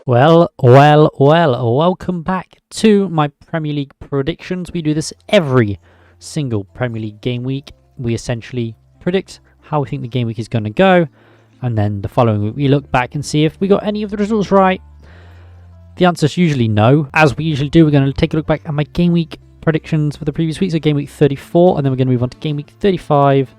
Welcome back to my Premier League predictions. We do this every single Premier League game week. We essentially predict how we think the game week is going to go, and then the following week we look back and see if we got any of the results right. The answer is usually no. As we usually do, we're going to take a look back at my game week predictions for the previous week, so game week 34, and then we're going to move on to game week 35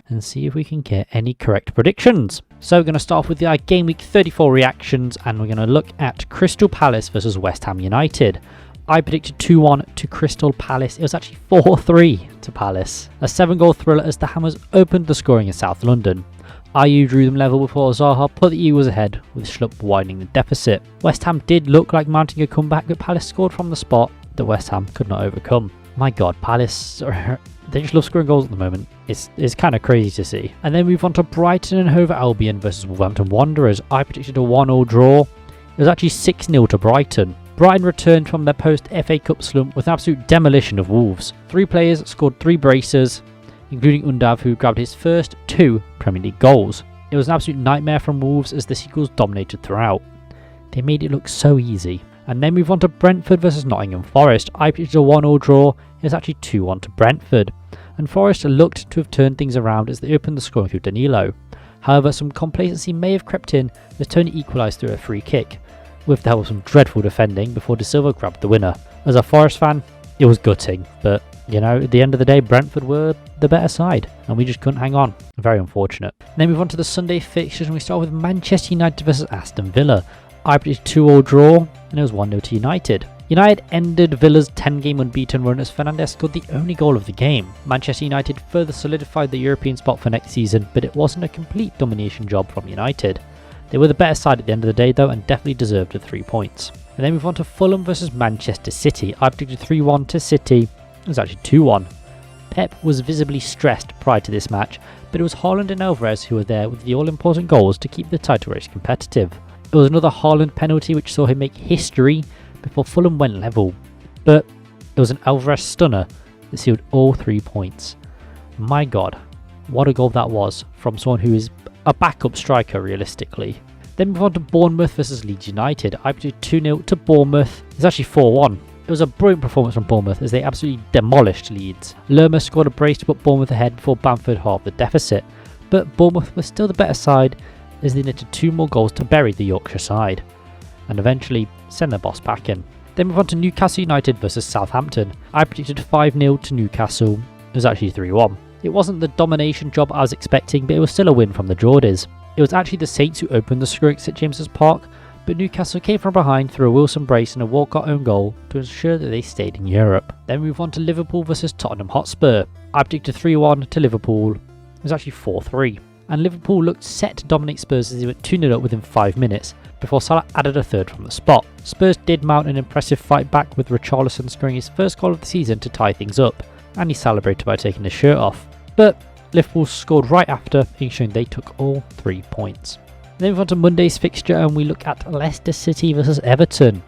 and see if we can get any correct predictions. So we're going to start off with the game week 34 reactions, and we're going to look at Crystal Palace versus West Ham United. I predicted 2-1 to Crystal Palace. It was actually 4-3 to Palace. A 7-goal thriller as the Hammers opened the scoring in South London. IU drew them level before Zaha put the Eagles ahead, with Schlupp widening the deficit. West Ham did look like mounting a comeback, but Palace scored from the spot that West Ham could not overcome. My God, Palace, they just love scoring goals at the moment. It's kind of crazy to see. And then move on to Brighton and Hove Albion versus Wolverhampton Wanderers. I predicted a 1-0 draw. It was actually 6-0 to Brighton. Brighton returned from their post-FA Cup slump with an absolute demolition of Wolves. 3 players scored 3 braces, including Undav, who grabbed his first 2 Premier League goals. It was an absolute nightmare from Wolves as the Seagulls dominated throughout. They made it look so easy. And then move on to Brentford versus Nottingham Forest. I predicted a 1-0 draw. It was actually 2-1 to Brentford. And Forest looked to have turned things around as they opened the scoring through Danilo. However, some complacency may have crept in as Tony equalised through a free kick, with the help of some dreadful defending before De Silva grabbed the winner. As a Forest fan, it was gutting, but you know, at the end of the day, Brentford were the better side, and we just couldn't hang on. Very unfortunate. Then move on to the Sunday fixtures, and we start with Manchester United versus Aston Villa. I predicted 2-2 draw, and it was 1-0 to United. United ended Villa's 10-game unbeaten run as Fernandes scored the only goal of the game. Manchester United further solidified the European spot for next season, but it wasn't a complete domination job from United. They were the better side at the end of the day though, and definitely deserved the 3 points. And then move on to Fulham versus Manchester City. I predicted 3-1 to City. It was actually 2-1. Pep was visibly stressed prior to this match, but it was Haaland and Alvarez who were there with the all-important goals to keep the title race competitive. It was another Haaland penalty which saw him make history before Fulham went level, but it was an Alvarez stunner that sealed all 3 points. My God, what a goal that was from someone who is a backup striker realistically. Then move on to Bournemouth versus Leeds United. I predicted 2-0 to Bournemouth. It's actually 4-1. It was a brilliant performance from Bournemouth as they absolutely demolished Leeds. Lerma scored a brace to put Bournemouth ahead before Bamford halved the deficit, but Bournemouth was still the better side as they netted 2 more goals to bury the Yorkshire side and eventually send their boss packing. Then move on to Newcastle United versus Southampton. I predicted 5-0 to Newcastle. It was actually 3-1. It wasn't the domination job I was expecting, but it was still a win from the Geordies. It was actually the Saints who opened the scoring at St James's Park, but Newcastle came from behind through a Wilson brace and a Walcott own goal to ensure that they stayed in Europe. Then move on to Liverpool versus Tottenham Hotspur. I predicted 3-1 to Liverpool. It was actually 4-3. And Liverpool looked set to dominate Spurs as they went 2-0 up within 5 minutes, before Salah added a third from the spot. Spurs did mount an impressive fight back with Richarlison scoring his first goal of the season to tie things up, and he celebrated by taking his shirt off. But Liverpool scored right after, ensuring they took all 3 points. Then we move on to Monday's fixture and we look at Leicester City versus Everton.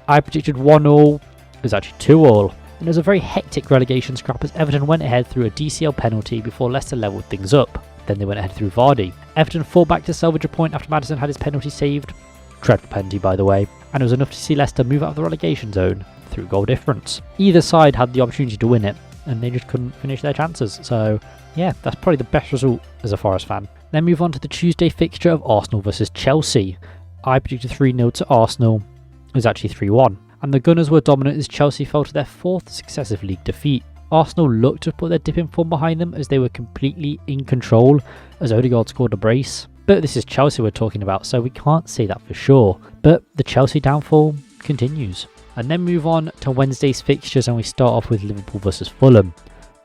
I predicted 1-0, it was actually 2-2. And it was a very hectic relegation scrap as Everton went ahead through a DCL penalty before Leicester levelled things up. Then they went ahead through Vardy. Everton fought back to salvage a point after Maddison had his penalty saved. Dreadful penalty by the way. And it was enough to see Leicester move out of the relegation zone through goal difference. Either side had the opportunity to win it, and they just couldn't finish their chances. So yeah, that's probably the best result as a Forest fan. Then move on to the Tuesday fixture of Arsenal versus Chelsea. I predicted 3-0 to Arsenal. It was actually 3-1. And the Gunners were dominant as Chelsea fell to their 4th successive league defeat. Arsenal looked to put their dip in form behind them as they were completely in control as Odegaard scored a brace. But this is Chelsea we're talking about, so we can't say that for sure. But the Chelsea downfall continues. And then move on to Wednesday's fixtures and we start off with Liverpool versus Fulham.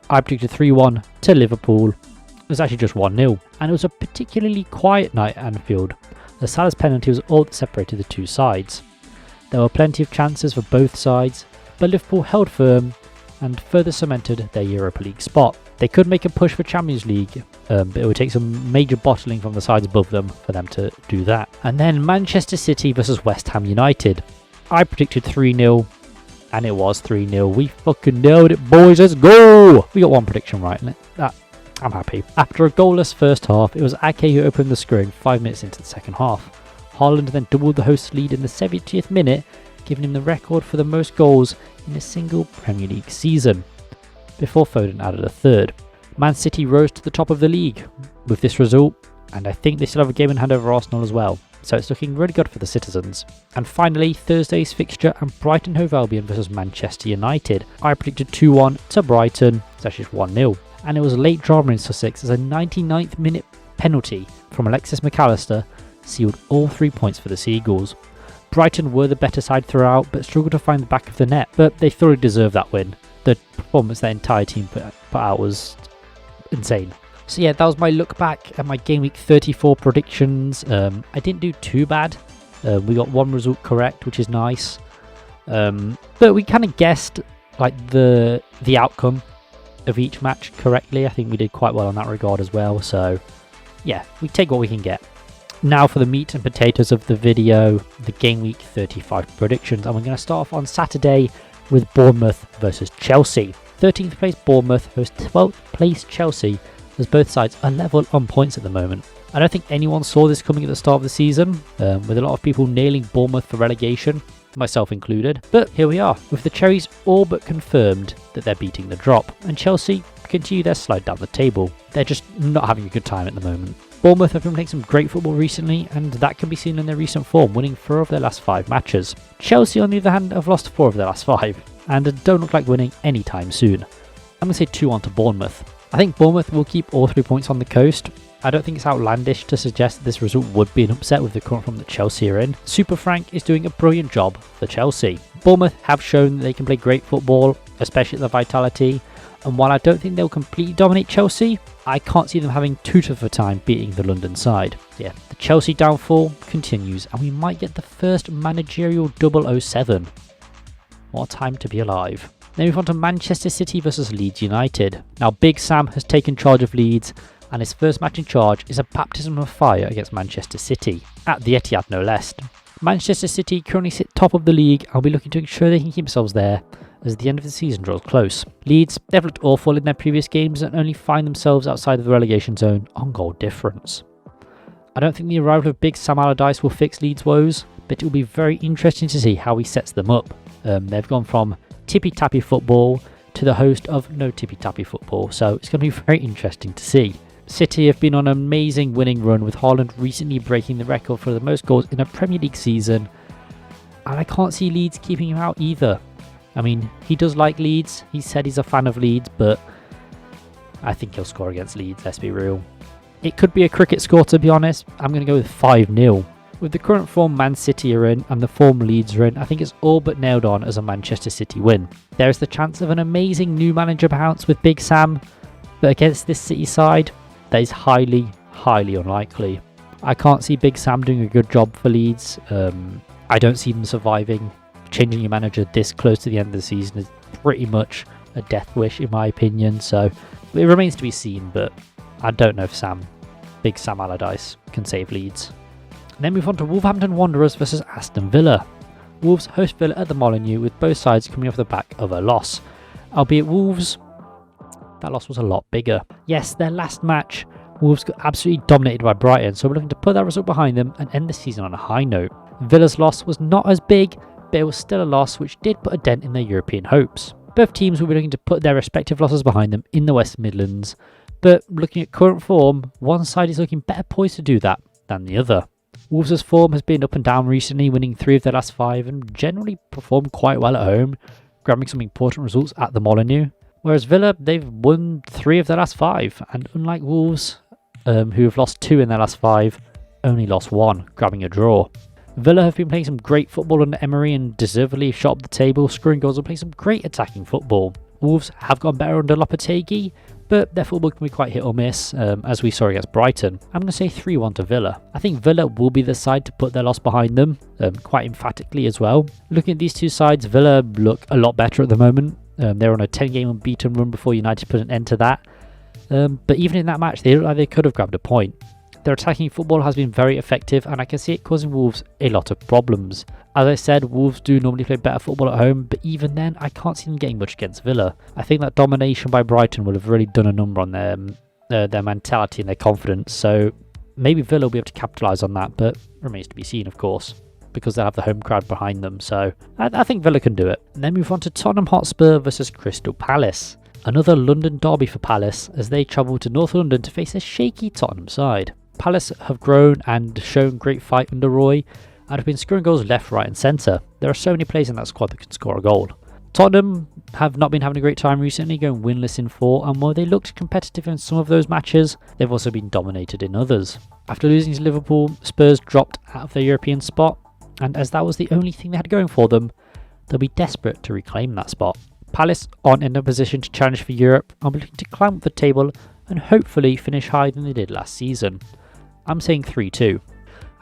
I predicted 3-1 to Liverpool. It was actually just 1-0. And it was a particularly quiet night at Anfield. The Salah's penalty was all that separated the two sides. There were plenty of chances for both sides, but Liverpool held firm and further cemented their Europa League spot. They could make a push for Champions League, but it would take some major bottling from the sides above them for them to do that. And then Manchester City versus West Ham United. I predicted 3-0, and it was 3-0. We fucking nailed it, boys. Let's go! We got one prediction right. I'm happy. After a goalless first half, it was Ake who opened the scoring 5 minutes into the second half. Haaland then doubled the host's lead in the 70th minute, giving him the record for the most goals in a single Premier League season, before Foden added a third. Man City rose to the top of the league with this result, and I think they still have a game in hand over Arsenal as well, so it's looking really good for the citizens. And finally, Thursday's fixture and Brighton Hove Albion versus Manchester United. I predicted 2-1 to Brighton, it's actually 1-0, and it was late drama in Sussex as a 99th minute penalty from Alexis McAllister sealed all 3 points for the Seagulls. Brighton were the better side throughout, but struggled to find the back of the net, but they thoroughly deserved that win. The performance their entire team put out was insane. So yeah, that was my look back at my Game Week 34 predictions. I didn't do too bad. We got one result correct, which is nice. But we kind of guessed like the outcome of each match correctly. I think we did quite well on that regard as well. So yeah, we take what we can get. Now for the meat and potatoes of the video, the Game Week 35 predictions. And we're going to start off on Saturday with Bournemouth versus Chelsea. 13th place Bournemouth hosts 12th place Chelsea, as both sides are level on points at the moment. I don't think anyone saw this coming at the start of the season, with a lot of people nailing Bournemouth for relegation, myself included. But here we are, with the Cherries all but confirmed that they're beating the drop, and Chelsea continue their slide down the table. They're just not having a good time at the moment. Bournemouth have been playing some great football recently, and that can be seen in their recent form, winning 4 of their last 5 matches. Chelsea, on the other hand, have lost 4 of their last 5, and don't look like winning anytime soon. I'm going to say 2-1 to Bournemouth. I think Bournemouth will keep all 3 points on the coast. I don't think it's outlandish to suggest that this result would be an upset with the current form that Chelsea are in. Super Frank is doing a brilliant job for Chelsea. Bournemouth have shown that they can play great football, especially at the Vitality, and while I don't think they'll completely dominate Chelsea, I can't see them having too tough a time beating the London side. Yeah, the Chelsea downfall continues, and we might get the first managerial 007. What a time to be alive. Then we move on to Manchester City versus Leeds United. Now Big Sam has taken charge of Leeds, and his first match in charge is a baptism of fire against Manchester City, at the Etihad no less. Manchester City currently sit top of the league and will be looking to ensure they can keep themselves there as the end of the season draws close. Leeds, they've looked awful in their previous games and only find themselves outside of the relegation zone on goal difference. I don't think the arrival of Big Sam Allardyce will fix Leeds' woes, but it will be very interesting to see how he sets them up. They've gone from tippy-tappy football to the host of no tippy-tappy football, so it's going to be very interesting to see. City have been on an amazing winning run, with Haaland recently breaking the record for the most goals in a Premier League season, and I can't see Leeds keeping him out either. I mean, he does like Leeds, he said he's a fan of Leeds, but I think he'll score against Leeds, let's be real. It could be a cricket score, to be honest. I'm going to go with 5-0. With the current form Man City are in and the form Leeds are in, I think it's all but nailed on as a Manchester City win. There is the chance of an amazing new manager bounce with Big Sam, but against this City side, that is highly, highly unlikely. I can't see Big Sam doing a good job for Leeds. I don't see them surviving. Changing your manager this close to the end of the season is pretty much a death wish in my opinion, so it remains to be seen, but I don't know if Big Sam Allardyce can save Leeds. And then move on to Wolverhampton Wanderers versus Aston Villa. Wolves host Villa at the Molineux, with both sides coming off the back of a loss. Albeit Wolves, that loss was a lot bigger. Yes, their last match, Wolves got absolutely dominated by Brighton, so we're looking to put that result behind them and end the season on a high note. Villa's loss was not as big, but it was still a loss which did put a dent in their European hopes. Both teams will be looking to put their respective losses behind them in the West Midlands, but looking at current form, one side is looking better poised to do that than the other. Wolves' form has been up and down recently, winning 3 of their last 5 and generally performed quite well at home, grabbing some important results at the Molineux. Whereas Villa, they've won 3 of their last 5, and unlike Wolves, who have lost 2 in their last 5, only lost 1, grabbing a draw. Villa have been playing some great football under Emery and deservedly shot up the table, scoring goals and playing some great attacking football. Wolves have gone better under Lopetegui, but their football can be quite hit or miss, as we saw against Brighton. I'm going to say 3-1 to Villa. I think Villa will be the side to put their loss behind them, quite emphatically as well. Looking at these two sides, Villa look a lot better at the moment. They're on a 10-game unbeaten run before United put an end to that. But even in that match, they look like they could have grabbed a point. Their attacking football has been very effective, and I can see it causing Wolves a lot of problems. As I said, Wolves do normally play better football at home, but even then, I can't see them getting much against Villa. I think that domination by Brighton will have really done a number on their mentality and their confidence, so Maybe Villa will be able to capitalise on that, but remains to be seen, of course, because they'll have the home crowd behind them. So I think Villa can do it. And then move on to Tottenham Hotspur versus Crystal Palace. Another London derby for Palace as they travel to North London to face a shaky Tottenham side. Palace have grown and shown great fight under Roy and have been scoring goals left, right and centre. There are so many players in that squad that can score a goal. Tottenham have not been having a great time recently, going winless in 4, and while they looked competitive in some of those matches, they've also been dominated in others. After losing to Liverpool, Spurs dropped out of their European spot, and as that was the only thing they had going for them, they'll be desperate to reclaim that spot. Palace aren't in a position to challenge for Europe and will looking to climb up the table and hopefully finish higher than they did last season. I'm saying 3-2.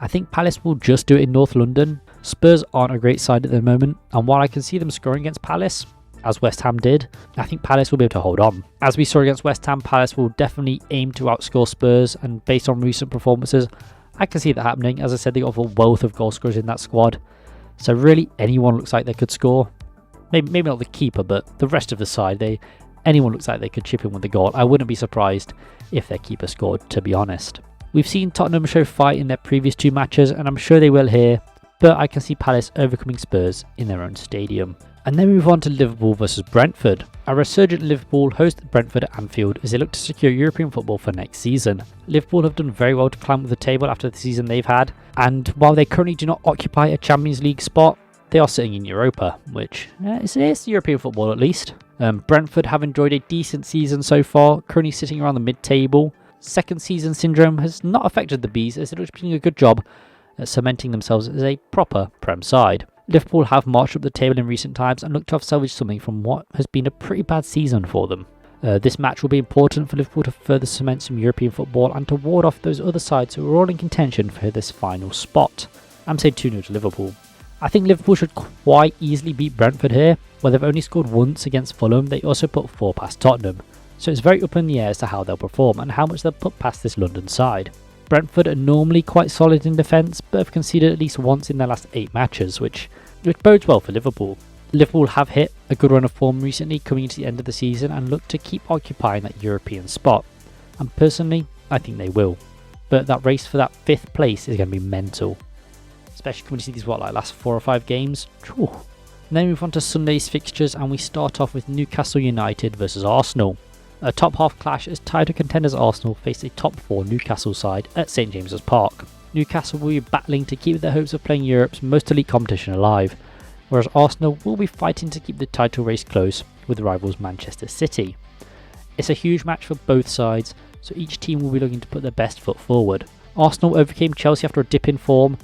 I think Palace will just do it in North London. Spurs aren't a great side at the moment, and while I can see them scoring against Palace, as West Ham did, I think Palace will be able to hold on. As we saw against West Ham, Palace will definitely aim to outscore Spurs, and based on recent performances, I can see that happening. As I said, they got a wealth of goal scorers in that squad, so really anyone looks like they could score. Maybe not the keeper, but the rest of the side, anyone looks like they could chip in with the goal. I wouldn't be surprised if their keeper scored, to be honest. We've seen Tottenham show fight in their previous 2 matches, and I'm sure they will here, but I can see Palace overcoming Spurs in their own stadium. And then move on to Liverpool versus Brentford. A resurgent Liverpool host Brentford at Anfield as they look to secure European football for next season. Liverpool have done very well to climb up the table after the season they've had, and while they currently do not occupy a Champions League spot, they are sitting in Europa, which is European football at least. Brentford have enjoyed a decent season so far, currently sitting around the mid-table. Second season syndrome has not affected the Bees as they're doing a good job at cementing themselves as a proper Prem side. Liverpool have marched up the table in recent times and look to have salvaged something from what has been a pretty bad season for them. This match will be important for Liverpool to further cement some European football and to ward off those other sides who are all in contention for this final spot. I'm saying 2-0 to Liverpool. I think Liverpool should quite easily beat Brentford here, where they've only scored once against Fulham. They also put 4 past Tottenham, so it's very up in the air as to how they'll perform and how much they'll put past this London side. Brentford are normally quite solid in defence, but have conceded at least once in their last 8 matches, which bodes well for Liverpool. Liverpool have hit a good run of form recently coming into the end of the season and look to keep occupying that European spot, and personally I think they will, but that race for that 5th place is going to be mental, especially when you see these last 4 or 5 games. Whew. And then we move on to Sunday's fixtures, and we start off with Newcastle United versus Arsenal. A top half clash as title contenders Arsenal face a top 4 Newcastle side at St James's Park. Newcastle will be battling to keep their hopes of playing Europe's most elite competition alive, whereas Arsenal will be fighting to keep the title race close with rivals Manchester City. It's a huge match for both sides, so each team will be looking to put their best foot forward. Arsenal overcame Chelsea after a dip in form,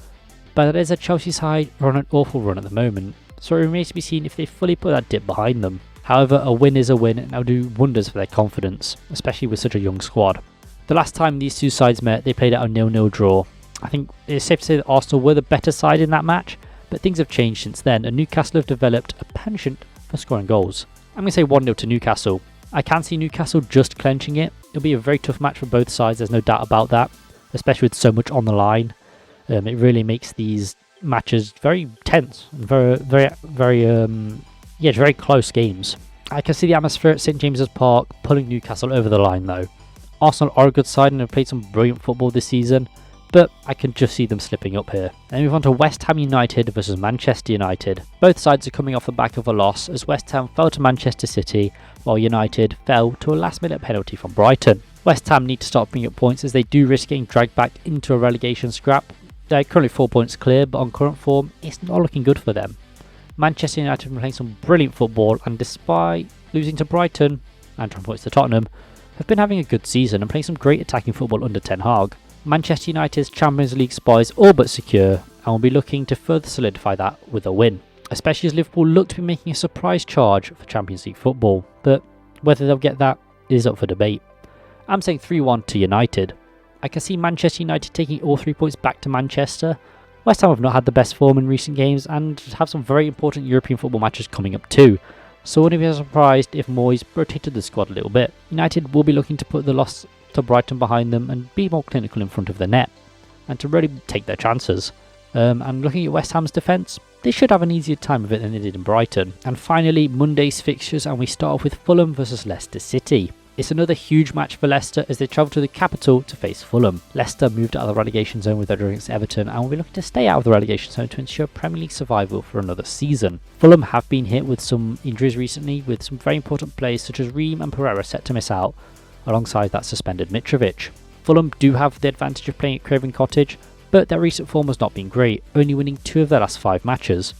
but it is a Chelsea side are on an awful run at the moment, so it remains to be seen if they fully put that dip behind them. However, a win is a win and will do wonders for their confidence, especially with such a young squad. The last time these 2 sides met, they played out a 0-0 draw. I think it's safe to say that Arsenal were the better side in that match, but things have changed since then, and Newcastle have developed a penchant for scoring goals. I'm going to say 1-0 to Newcastle. I can see Newcastle just clenching it. It'll be a very tough match for both sides, there's no doubt about that, especially with so much on the line. It really makes these matches very tense and very close games. I can see the atmosphere at St James's Park pulling Newcastle over the line though. Arsenal are a good side and have played some brilliant football this season, but I can just see them slipping up here. Then move on to West Ham United versus Manchester United. Both sides are coming off the back of a loss as West Ham fell to Manchester City while United fell to a last minute penalty from Brighton. West Ham need to start bringing up points as they do risk getting dragged back into a relegation scrap. They're currently 4 points clear, but on current form it's not looking good for them. Manchester United have been playing some brilliant football, and despite losing to Brighton and 10 points to Tottenham, have been having a good season and playing some great attacking football under Ten Hag. Manchester United's Champions League spot is all but secure and will be looking to further solidify that with a win, especially as Liverpool look to be making a surprise charge for Champions League football, but whether they'll get that is up for debate. I'm saying 3-1 to United. I can see Manchester United taking all 3 points back to Manchester. West Ham have not had the best form in recent games and have some very important European football matches coming up too, so wouldn't be surprised if Moyes rotated the squad a little bit. United will be looking to put the loss to Brighton behind them and be more clinical in front of the net, and to really take their chances. And looking at West Ham's defence, they should have an easier time of it than they did in Brighton. And finally, Monday's fixtures, and we start off with Fulham versus Leicester City. It's another huge match for Leicester as they travel to the capital to face Fulham. Leicester moved out of the relegation zone with their draw against Everton and will be looking to stay out of the relegation zone to ensure Premier League survival for another season. Fulham have been hit with some injuries recently, with some very important players such as Ream and Pereira set to miss out, alongside that suspended Mitrovic. Fulham do have the advantage of playing at Craven Cottage, but their recent form has not been great, only winning 2 of their last 5 matches.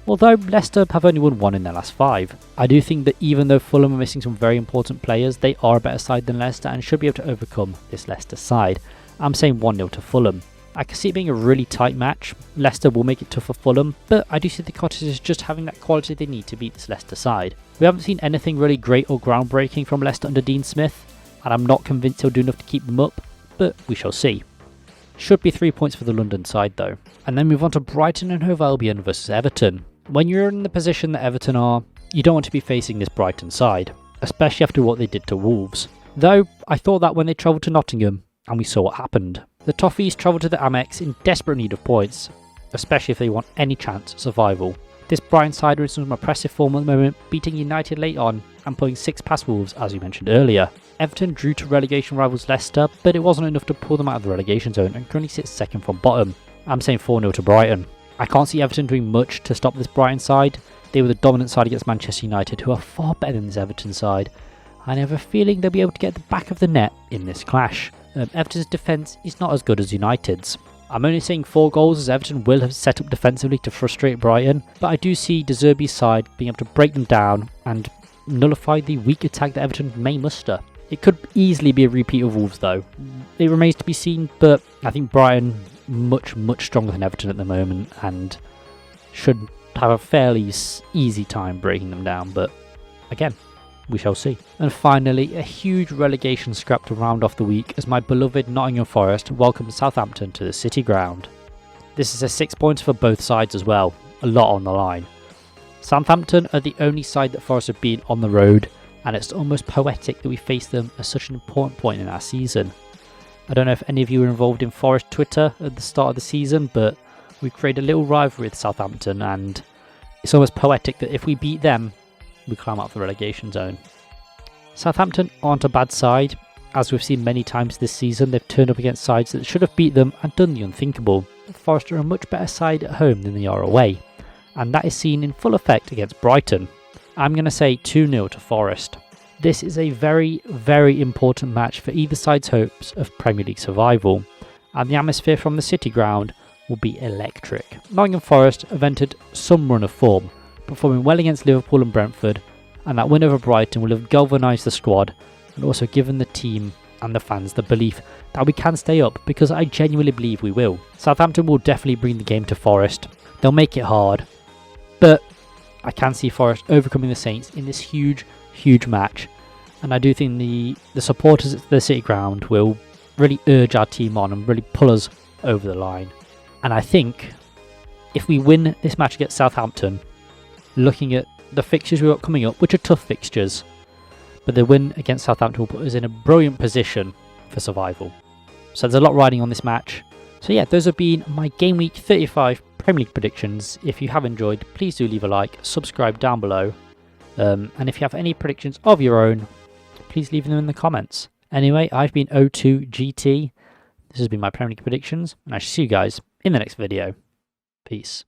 Although Leicester have only won 1 in their last 5. I do think that even though Fulham are missing some very important players, they are a better side than Leicester and should be able to overcome this Leicester side. I'm saying 1-0 to Fulham. I can see it being a really tight match. Leicester will make it tough for Fulham, but I do see the Cottagers just having that quality they need to beat this Leicester side. We haven't seen anything really great or groundbreaking from Leicester under Dean Smith, and I'm not convinced he'll do enough to keep them up, but we shall see. Should be 3 points for the London side though. And then move on to Brighton and Hove Albion versus Everton. When you're in the position that Everton are, you don't want to be facing this Brighton side, especially after what they did to Wolves. Though, I thought that when they travelled to Nottingham, and we saw what happened. The Toffees travelled to the Amex in desperate need of points, especially if they want any chance of survival. This Brighton side are in some impressive form at the moment, beating United late on and pulling 6 past Wolves as we mentioned earlier. Everton drew to relegation rivals Leicester, but it wasn't enough to pull them out of the relegation zone and currently sits second from bottom. I'm saying 4-0 to Brighton. I can't see Everton doing much to stop this Brighton side. They were the dominant side against Manchester United, who are far better than this Everton side. I have a feeling they'll be able to get the back of the net in this clash. Everton's defence is not as good as United's. I'm only saying 4 goals as Everton will have set up defensively to frustrate Brighton, but I do see De Zerbi's side being able to break them down and nullify the weak attack that Everton may muster. It could easily be a repeat of Wolves though. It remains to be seen, but I think Brighton much stronger than Everton at the moment and should have a fairly easy time breaking them down, but again, we shall see. And finally, a huge relegation scrap to round off the week as my beloved Nottingham Forest welcomes Southampton to the City ground. This is a 6 points for both sides as well, a lot on the line. Southampton are the only side that Forest have been on the road, and it's almost poetic that we face them at such an important point in our season. I don't know if any of you were involved in Forest Twitter at the start of the season, but we created a little rivalry with Southampton, and it's almost poetic that if we beat them, we climb out of the relegation zone. Southampton aren't a bad side. As we've seen many times this season, they've turned up against sides that should have beat them and done the unthinkable. Forest are a much better side at home than they are away, and that is seen in full effect against Brighton. I'm going to say 2-0 to Forest. This is a very important match for either side's hopes of Premier League survival, and the atmosphere from the City ground will be electric. Nottingham Forest have entered some run of form, performing well against Liverpool and Brentford, and that win over Brighton will have galvanised the squad and also given the team and the fans the belief that we can stay up, because I genuinely believe we will. Southampton will definitely bring the game to Forest. They'll make it hard, but I can see Forest overcoming the Saints in this huge match, and I do think the supporters at the City ground will really urge our team on and really pull us over the line. And I think if we win this match against Southampton, looking at the fixtures we've got coming up, which are tough fixtures, but the win against Southampton will put us in a brilliant position for survival. So there's a lot riding on this match. So yeah, those have been my Game Week 35 Premier League predictions. If you have enjoyed, please do leave a like, subscribe down below, and if you have any predictions of your own, please leave them in the comments. Anyway, I've been O2GT. This has been my Premier League predictions, and I shall see you guys in the next video. Peace.